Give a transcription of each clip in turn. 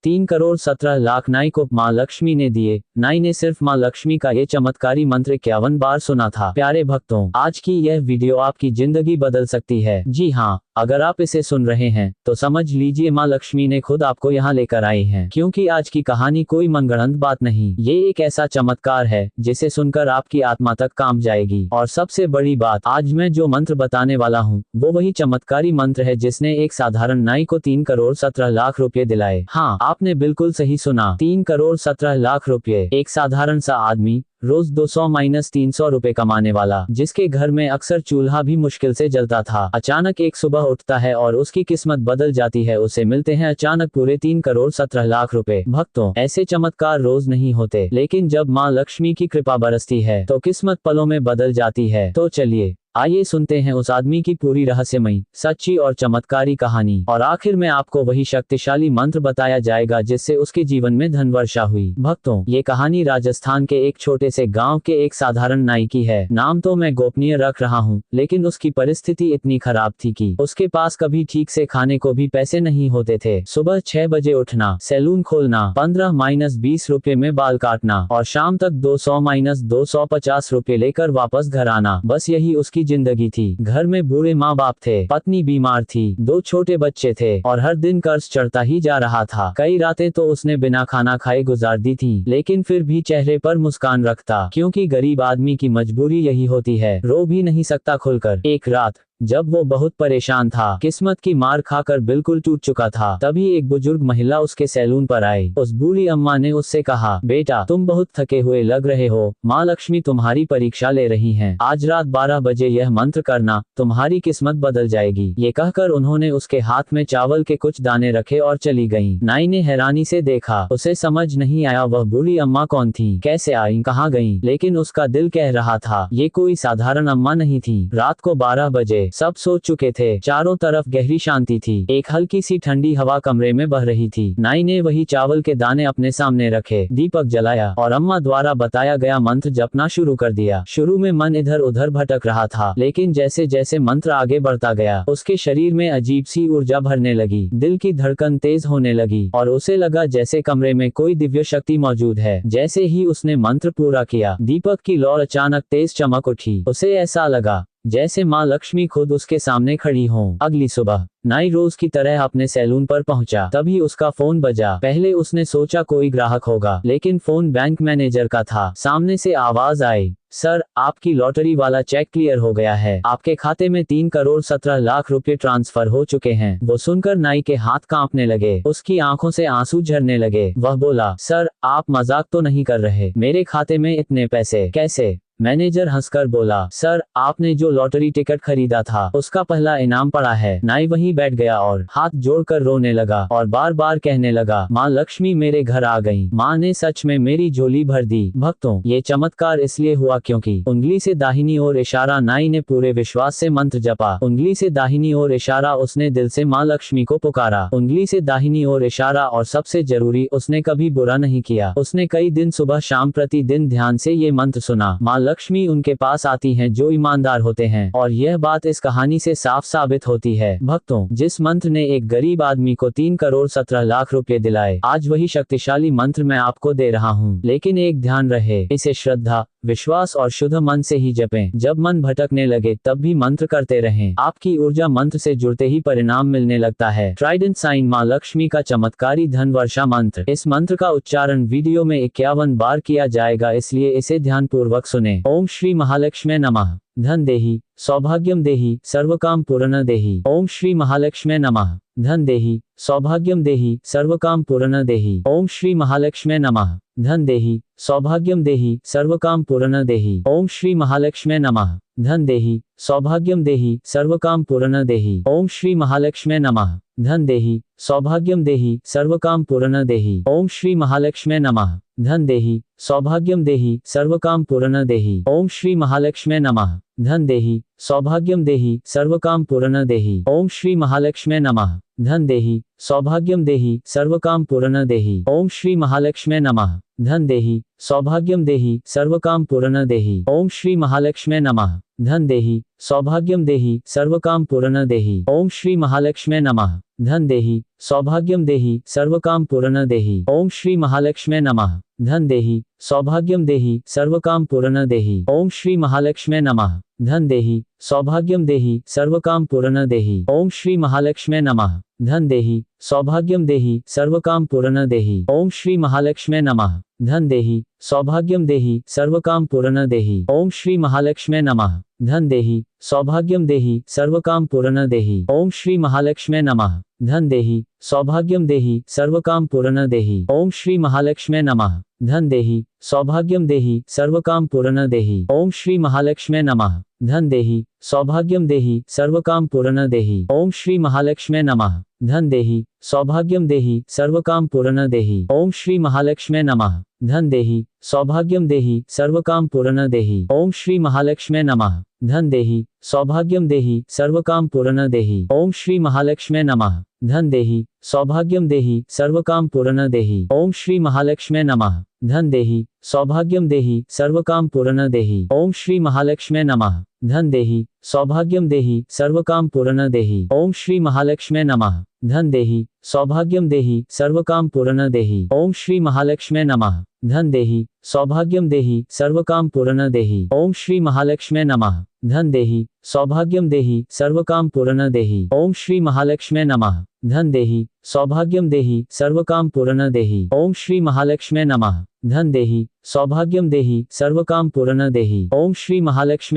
3,17,00,000 नाई को माँ लक्ष्मी ने दिए। नाई ने सिर्फ माँ लक्ष्मी का ये चमत्कारी मंत्र 51 बार सुना था। प्यारे भक्तों, आज की यह वीडियो आपकी जिंदगी बदल सकती है। जी हाँ, अगर आप इसे सुन रहे हैं तो समझ लीजिए माँ लक्ष्मी ने खुद आपको यहाँ लेकर आई हैं। क्योंकि आज की कहानी कोई मनगढ़ंत बात नहीं, ये एक ऐसा चमत्कार है जिसे सुनकर आपकी आत्मा तक काम जाएगी। और सबसे बड़ी बात, आज मैं जो मंत्र बताने वाला हूँ वो वही चमत्कारी मंत्र है जिसने एक साधारण नाई को 3,17,00,000 रुपए दिलाए। हाँ, आपने बिल्कुल सही सुना, 3,17,00,000 रुपए। एक साधारण सा आदमी, रोज 200-300 रुपए कमाने वाला, जिसके घर में अक्सर चूल्हा भी मुश्किल से जलता था, अचानक एक सुबह उठता है और उसकी किस्मत बदल जाती है। उसे मिलते हैं अचानक पूरे 3,17,00,000 रुपए। भक्तों, ऐसे चमत्कार रोज नहीं होते, लेकिन जब माँ लक्ष्मी की कृपा बरसती है तो किस्मत पलों में बदल जाती है। तो चलिए आइए सुनते हैं उस आदमी की पूरी रहस्यमयी, सच्ची और चमत्कारी कहानी। और आखिर में आपको वही शक्तिशाली मंत्र बताया जाएगा जिससे उसके जीवन में धन वर्षा हुई। भक्तों, ये कहानी राजस्थान के एक छोटे से गांव के एक साधारण नाई की है। नाम तो मैं गोपनीय रख रहा हूँ, लेकिन उसकी परिस्थिति इतनी खराब थी कि उसके पास कभी ठीक से खाने को भी पैसे नहीं होते थे। सुबह 6 बजे उठना, सैलून खोलना, 15-20 रुपए में बाल काटना और शाम तक 200-250 रुपए लेकर वापस घर आना, बस यही उसकी जिंदगी थी। घर में बूढ़े माँ बाप थे, पत्नी बीमार थी, 2 छोटे बच्चे थे और हर दिन कर्ज चढ़ता ही जा रहा था। कई रातें तो उसने बिना खाना खाए गुजार दी थी, लेकिन फिर भी चेहरे पर मुस्कान रखता, क्योंकि गरीब आदमी की मजबूरी यही होती है, रो भी नहीं सकता खुलकर। एक रात जब वो बहुत परेशान था, किस्मत की मार खाकर बिल्कुल टूट चुका था, तभी एक बुजुर्ग महिला उसके सैलून पर आई। उस बूढ़ी अम्मा ने उससे कहा, बेटा तुम बहुत थके हुए लग रहे हो, माँ लक्ष्मी तुम्हारी परीक्षा ले रही हैं। आज रात 12 बजे यह मंत्र करना, तुम्हारी किस्मत बदल जाएगी। ये कहकर उन्होंने उसके हाथ में चावल के कुछ दाने रखे और चली गयी। नाई ने हैरानी से देखा, उसे समझ नहीं आया वह बूढ़ी अम्मा कौन थी, कैसे आई, कहाँ गयी, लेकिन उसका दिल कह रहा था ये कोई साधारण अम्मा नहीं थी। रात को 12 बजे सब सो चुके थे, चारों तरफ गहरी शांति थी, एक हल्की सी ठंडी हवा कमरे में बह रही थी। नाई ने वही चावल के दाने अपने सामने रखे, दीपक जलाया और अम्मा द्वारा बताया गया मंत्र जपना शुरू कर दिया। शुरू में मन इधर उधर भटक रहा था, लेकिन जैसे जैसे मंत्र आगे बढ़ता गया उसके शरीर में अजीब सी ऊर्जा भरने लगी, दिल की धड़कन तेज होने लगी और उसे लगा जैसे कमरे में कोई दिव्य शक्ति मौजूद है। जैसे ही उसने मंत्र पूरा किया, दीपक की लौ अचानक तेज चमक उठी। उसे ऐसा लगा जैसे माँ लक्ष्मी खुद उसके सामने खड़ी हो। अगली सुबह नाई रोज की तरह अपने सैलून पर पहुंचा, तभी उसका फोन बजा। पहले उसने सोचा कोई ग्राहक होगा, लेकिन फोन बैंक मैनेजर का था। सामने से आवाज आई, सर आपकी लॉटरी वाला चेक क्लियर हो गया है, आपके खाते में 3,17,00,000 रुपए ट्रांसफर हो चुके हैं। वो सुनकर नाई के हाथ कांपने लगे, उसकी आंखों से आंसू झरने लगे। वह बोला, सर आप मजाक तो नहीं कर रहे, मेरे खाते में इतने पैसे कैसे? मैनेजर हंसकर बोला, सर आपने जो लॉटरी टिकट खरीदा था उसका पहला इनाम पड़ा है। नाई वहीं बैठ गया और हाथ जोड़कर रोने लगा और बार बार कहने लगा, माँ लक्ष्मी मेरे घर आ गई, माँ ने सच में मेरी झोली भर दी। भक्तों, ये चमत्कार इसलिए हुआ क्योंकि उंगली से दाहिनी ओर इशारा, नाई ने पूरे विश्वास से मंत्र जपा। उंगली से दाहिनी ओर इशारा, उसने दिल से माँ लक्ष्मी को पुकारा। उंगली से दाहिनी ओर इशारा, और सबसे जरूरी, उसने कभी बुरा नहीं किया। उसने कई दिन सुबह शाम प्रतिदिन ध्यान से ये मंत्र सुना। माँ लक्ष्मी उनके पास आती हैं जो ईमानदार होते हैं, और यह बात इस कहानी से साफ साबित होती है। भक्तों, जिस मंत्र ने एक गरीब आदमी को 3,17,00,000 रुपए दिलाए, आज वही शक्तिशाली मंत्र मैं आपको दे रहा हूँ। लेकिन एक ध्यान रहे, इसे श्रद्धा, विश्वास और शुद्ध मन से ही जपें। जब मन भटकने लगे तब भी मंत्र करते रहें, आपकी ऊर्जा मंत्र से जुड़ते ही परिणाम मिलने लगता है। ट्राइडेंट साइन माँ लक्ष्मी का चमत्कारी धन वर्षा मंत्र। इस मंत्र का उच्चारण वीडियो में 51 बार किया जाएगा, इसलिए इसे ध्यान पूर्वक सुने। ओम श्री महालक्ष्मी नमः। धन देहि सौभाग्यम देहि सर्वकाम पूर्ण देहि। ओम श्री महालक्ष्मी नमः। धन देहि सौभाग्यम देहि सर्वकाम पूर्ण देहि। ओम श्री महालक्ष्मी नमः। धन देहि सौभाग्यम देहि सर्वकाम पूर्ण देहि। ओम श्री महालक्ष्मी नमः। धन देहि सौभाग्यम देहि सर्वकाम पूर्ण देहि। ओम श्री महालक्ष्मी नमः। धन देहि सौभाग्यम देहि सर्वकाम पूर्ण देहि। ओम श्री महालक्ष्मी नमः। धन देहि सौभाग्यम देहि सर्वकाम पूर्ण देहि। ओम श्री महालक्ष्मी नमः। धन देहि सौभाग्यम देहि सर्वकाम पूर्ण देहि। ओम श्री महालक्ष्मी नमः। धन देहि सौभाग्यम देहि सर्वकाम पूर्ण देहि। ओम श्री महालक्ष्मी नमः। धन देहि सौभाग्यम देहि सर्वकाम पूर्ण देहि। ओम श्री महालक्ष्मी नमः। धन देहि सौभाग्यम देहि सर्वकाम पूर्ण देहि। ओम श्री महालक्ष्मी नमः। धन देहि सौभाग्यम देहि सर्वकाम पूर्ण देहि। ओम श्री महालक्ष्मी नमः। धन देहि सौभाग्यम देहि सर्वकाम पूर्ण देहि। ओम श्री महालक्ष्मी नमः। धन देहि सौभाग्यम देहि सर्वकाम पूर्ण देहि। ओम श्री महालक्ष्मी नमः। धन देहि सौभाग्यम देहि सर्वकाम पूर्ण देहि। ओम श्री महालक्ष्मी नमः। धन देहि सौभाग्यम देहि सर्वकाम पूर्ण देहि। ओम श्री महालक्ष्मी नमः। धन देहि सौभाग्यम देहि सर्वकाम पूर्ण देहि। ओम श्री महालक्ष्मी नमः। धन देहि सौभाग्यम देहि सर्वकाम पूर्ण देहि। ओम श्री महालक्ष्मी नमः। धन देहि सौभाग्यम देहि सर्वकाम पूर्ण देहि। ओम श्री महालक्ष्मी नमः। धन देहि सौभाग्यम देहि सर्वकाम पूर्ण देहि। ओम श्री महालक्ष्मी नमः। धन देहि सौभाग्यम देहि सर्वकाम पूर्ण देहि। ओम श्री महालक्ष्मी नमः। धन देहि सौभाग्यम देहि सर्वकाम पूर्ण देहि। ओम श्री महालक्ष्मी नमः। धन देहि सौभाग्यम देहि सर्वकाम पूर्ण देहि। ओम श्री महालक्ष्मी नमः। धन देहि सौभाग्यम देहि सर्वकाम पूर्ण देहि। ओम श्री महालक्ष्मी नमः। धन देहि सौभाग्यम देहि सर्वकाम पूर्ण देहि। ओम श्री महालक्ष्मी नमः। धन देहि सौभाग्यम देहि सर्वकाम पूर्ण देहि। ओम श्री महालक्ष्मी नमः। धन देहि सौभाग्यम देहि सर्वकाम पूर्ण देहि। ओम श्री महालक्ष्मी नमः। धन देहि सौभाग्यम देहि सर्वकाम पूर्ण देहि। ओम श्री महालक्ष्मी नमः। धन देहि सौभाग्यम देहि सर्वकाम पूर्ण देहि। ओम श्री महालक्ष्मी नमः। धन देहि सौभाग्यम देहि सर्वकाम पूर्ण देहि। ओम श्री महालक्ष्मी नमः। धन देहि सौभाग्यम देहि सर्वकाम पूर्ण देहि। ओम श्री महालक्ष्मी नमः। धन देहि सौभाग्यम देहि सर्वकाम पूर्ण देहि। ओम श्री महालक्ष्मी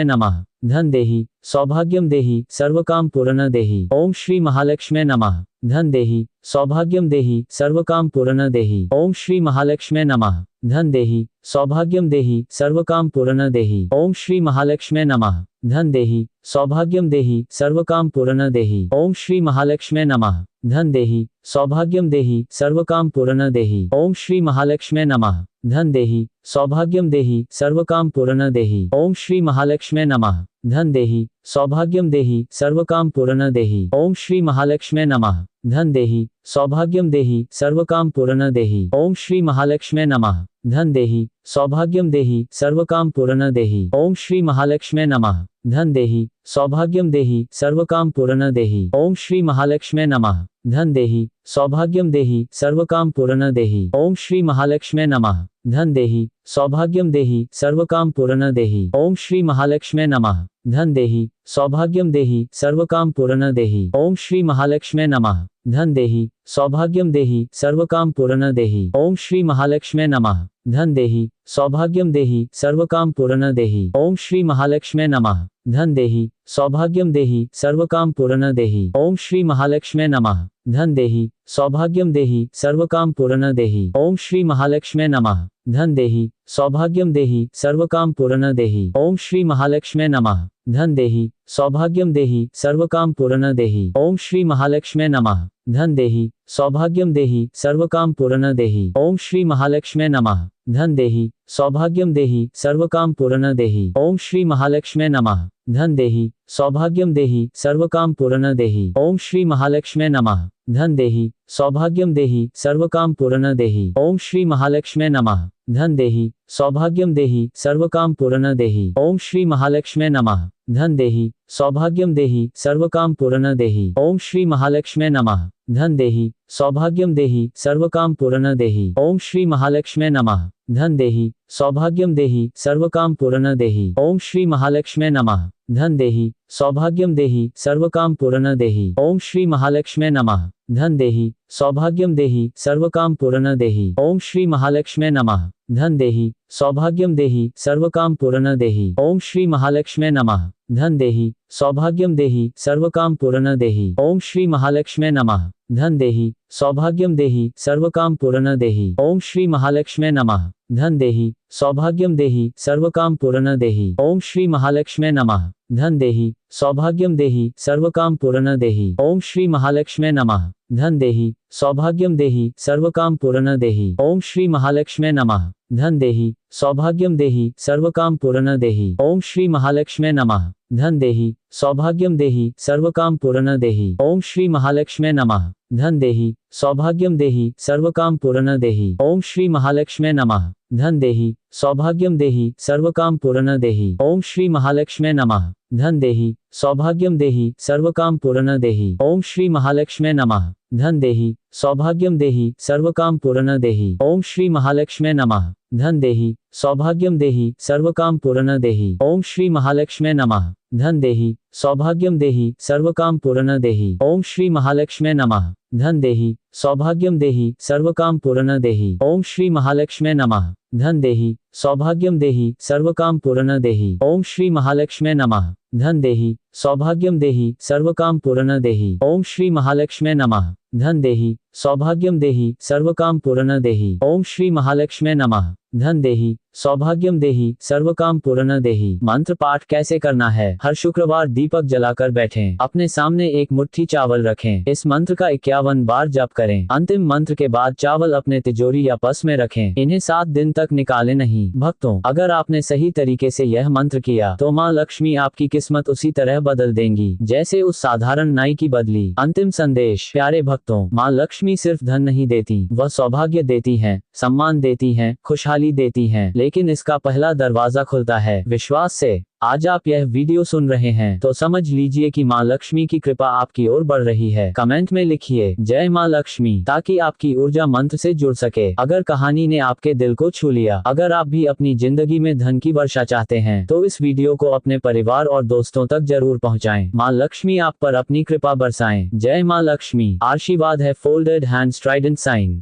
नमः। धन देहि सौभाग्यम देहि सर्वकाम पूर्ण देहि। ओम श्री महालक्ष्मी नमः। धन देहि सौभाग्यम देहि सर्वकाम पूर्ण देहि। ओम श्री महालक्ष्मी नमः। धन देहि सौभाग्यम देहि सर्वकाम पूर्ण देहि। ओम श्री महालक्ष्मी नमः। धन देहि सौभाग्यम देहि सर्वकाम पूर्ण देहि। ओम श्री महालक्ष्मी नमः। धन देहि सौभाग्यम देहि सर्वकाम पूर्ण देहि। ओम श्री महालक्ष्मी नमः। धन देहि सौभाग्यम देहि सर्वकाम पूर्ण देहि। ओम श्री महालक्ष्मी नमः। धन देहि सौभाग्यम देहि सर्वकाम पूर्ण देहि। ओम श्री महालक्ष्मी नमः। धन देहि सौभाग्यम देहि सर्वकाम पूर्ण देहि। ओम श्री महालक्ष्मी नमः। धन देहि सौभाग्यम देहि सर्वकाम पूर्ण देहि। ओम श्री महालक्ष्मी नमः। धन देहि सौभाग्यम देहि सर्वकाम पूर्ण देहि। ओम श्री महालक्ष्मी नमः। धन देहि सौभाग्यम देहि सर्वकाम पूर्ण देहि। ओम श्री महालक्ष्मी नमः। धन देहि सौभाग्यम देहि सर्वकाम पूर्ण देहि। ओम श्री महालक्ष्मी नमः। धन देहि सौभाग्यम देहि सर्वकाम पूर्ण देहि। ओम श्री महालक्ष्मी नमः। धन देहि सौभाग्यम देहि सर्वकाम पूर्ण देहि। ओम श्री महालक्ष्मी नमः। धन देहि सौभाग्यम देहि सर्वकाम पूर्ण देहि। ओम श्री महालक्ष्मी नमः। धन देहि सौभाग्यम देहि सर्वकाम पूर्ण देहि। ओम श्री महालक्ष्मी नमः। धन देहि सौभाग्यम देहि सर्वकाम पूर्ण देहि। ओम श्री महालक्ष्मी नमः। धन देहि सौभाग्यम देहि सर्वकाम पूर्ण देहि। ओम श्री महालक्ष्मी नमः। धन देहि सौभाग्यम देहि सर्वकाम पूर्ण देहि। ओम श्री महालक्ष्मी नमः। धन देहि सौभाग्यम देहि सर्वकाम पूर्ण देहि। ओम श्री महालक्ष्मी नमः। धन देहि सौभाग्यम देहि सर्वकाम पूर्ण देहि। ओम श्री महालक्ष्मी नमः। धन देहि सौभाग्यम देहि सर्वकाम पूर्ण देहि। ओम श्री महालक्ष्मी नमः। धन देहि सौभाग्यम देहि सर्वकाम पूर्ण देहि। ओम श्री महालक्ष्मी नमः। धन देहि सौभाग्यम देहि सर्वकाम पूर्ण देहि। ओम श्री महालक्ष्मी नमः। धन देहि सौभाग्यम देहि सर्वकाम पूर्ण देहि। ओम श्री महालक्ष्मी नमः। धन देहि सौभाग्यम देहि सर्वकाम पूर्ण देहि। ओम श्री महालक्ष्मी नमः। धन देहि सौभाग्यम देहि सर्वकाम पूर्ण देहि। ओम श्री महालक्ष्मी नमः। धन देहि सौभाग्यम देहि सर्वकाम पूर्ण देहि। ओम श्री महालक्ष्मी नमः। धन देहि सौभाग्यम देहि सर्वकाम पूर्ण देहि। ओम श्री महालक्ष्मी नमः। धन देहि सौभाग्यम देहि सर्वकाम पूर्ण देहि। ओम श्री महालक्ष्मी नमः। धन देहि सौभाग्यम देहि सर्वकाम पूर्ण देहि। ओम श्री महालक्ष्मी नमः। धन देहि सौभाग्यम देहि सर्वकाम पूर्ण देहि। ओम श्री महालक्ष्मी नमः। धन देहि सौभाग्यम देहि सर्वकाम पूर्ण देहि। ओम श्री महालक्ष्मी नमः। धन देहि सौभाग्यम देहि सर्वकाम पूर्ण देहि। ओम श्री महालक्ष्मी नमः। धन देहि सौभाग्यम देहि सर्वकाम पूर्ण देहि। ओम श्री महालक्ष्मी नमः। धन देहि सौभाग्यम देहि सर्वकाम पूर्ण देहि। ओम श्री महालक्ष्मी नमः। धन देहि सौभाग्यम देहि सर्वकाम पूर्ण देहि। ओम श्री महालक्ष्मी नमः। धन देहि सौभाग्यम देहि सर्वकाम पूर्ण देहि। ओम श्री महालक्ष्मी नमः। धन देहि सौभाग्यम देहि सर्वकाम पूर्ण देहि। ओम श्री महालक्ष्मी नमः। धन देहि सौभाग्यम देहि सर्वकाम पूर्ण देहि। ओम श्री महालक्ष्मी नमः। धन देहि सौभाग्यम देहि सर्वकाम पूर्ण देहि। ओम श्री महालक्ष्मी नमः। धन देहि सौभाग्यम देहि सर्वकाम पूर्ण देहि। ओम श्री महालक्ष्मी नमः। धन देहि सौभाग्यम देहि सर्वकाम पूर्ण देहि। ओम श्री महालक्ष्मी नमः। धन देहि सौभाग्यम देहि सर्वकाम पूर्ण देहि। ओम श्री महालक्ष्मी नमः। धन देहि सौभाग्यम देहि सर्वकाम पूर्ण देहि। ओम श्री महालक्ष्मी नमः। धन देहि सौभाग्यम देहि सर्वकाम पूर्ण देहि। ओम श्री महालक्ष्मी नमः। धन देहि सौभाग्यम देहि सर्वकाम पूर्ण देहि। मंत्र पाठ कैसे करना है? हर शुक्रवार दीपक जलाकर बैठें। अपने सामने एक मुट्ठी चावल रखें। इस मंत्र का 51 बार जप करें। अंतिम मंत्र के बाद चावल अपने तिजोरी या पर्स में रखें। इन्हें 7 दिन तक निकालें नहीं। भक्तों, अगर आपने सही तरीके से यह मंत्र किया तो माँ लक्ष्मी आपकी किस्मत उसी तरह बदल देंगी जैसे उस साधारण नाई की बदली। अंतिम संदेश। प्यारे भक्तों, माँ लक्ष्मी सिर्फ धन नहीं देती, वह सौभाग्य देती हैं, सम्मान देती हैं, खुशहाली देती हैं, लेकिन इसका पहला दरवाजा खुलता है विश्वास से। आज आप यह वीडियो सुन रहे हैं तो समझ लीजिए कि माँ लक्ष्मी की कृपा आपकी ओर बढ़ रही है। कमेंट में लिखिए जय माँ लक्ष्मी ताकि आपकी ऊर्जा मंत्र से जुड़ सके। अगर कहानी ने आपके दिल को छू लिया, अगर आप भी अपनी जिंदगी में धन की वर्षा चाहते हैं तो इस वीडियो को अपने परिवार और दोस्तों तक जरूर पहुँचाएं। माँ लक्ष्मी आप पर अपनी कृपा बरसाएं। जय माँ लक्ष्मी। आशीर्वाद है फोल्डेड हैंड ट्राइडेंट साइन।